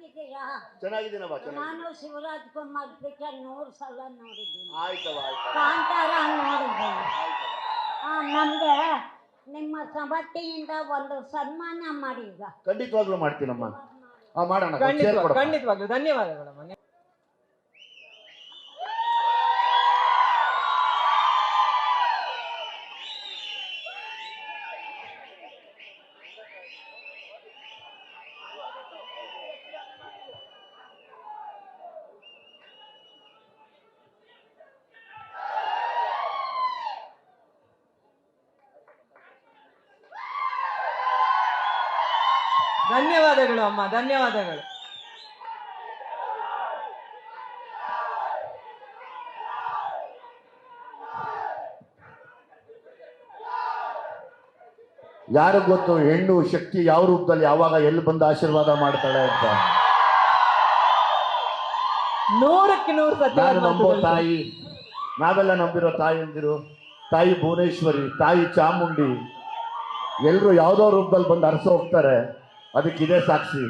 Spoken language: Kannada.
ಹೇಗಿದ್ದೀರಾ? ಚೆನ್ನಾಗಿದ್ದೀನಮ್ಮ. ನಾನು ಶಿವರಾಜ್ ಕುಮಾರ್ ಪಿಕ್ಚರ್ 100 ಸಲ ನೋಡಿದ್ದೀನಿ. ಆಯ್ತವ ಕಾಂತಾರ ನೋಡಿದ್ದೀನಿ. ನಮ್ಗೆ ನಿಮ್ಮ ಸಭಾಟಿಯಿಂದ ಒಂದು ಸನ್ಮಾನ ಮಾಡಿ. ಈಗ ಖಂಡಿತವಾಗ್ಲೂ ಮಾಡ್ತೀನಮ್ಮ. ಮಾಡೋಣ. ಖಂಡಿತವಾಗ್ಲೂ ಧನ್ಯವಾದಗಳಮ್ಮ. ಧನ್ಯವಾದಗಳು ಅಮ್ಮ, ಧನ್ಯವಾದಗಳು. ಯಾರು ಗೊತ್ತು ಹೆಣ್ಣು ಶಕ್ತಿ ಯಾವ ರೂಪದಲ್ಲಿ ಯಾವಾಗ ಎಲ್ಲಿ ಬಂದು ಆಶೀರ್ವಾದ ಮಾಡ್ತಾಳೆ ಅಂತ. 100ಕ್ಕೆ 100 ನಾನು ನಂಬೋ ತಾಯಿ, ನಾವೆಲ್ಲ ನಂಬಿರೋ ತಾಯಿ ಅಂದಿರು, ತಾಯಿ ಭುವನೇಶ್ವರಿ, ತಾಯಿ ಚಾಮುಂಡಿ, ಎಲ್ಲರೂ ಯಾವ್ದೋ ರೂಪದಲ್ಲಿ ಬಂದು ಅರಸ ಹೋಗ್ತಾರೆ. ಅದಕ್ಕಿದೆ ಸಾಕ್ಷಿ.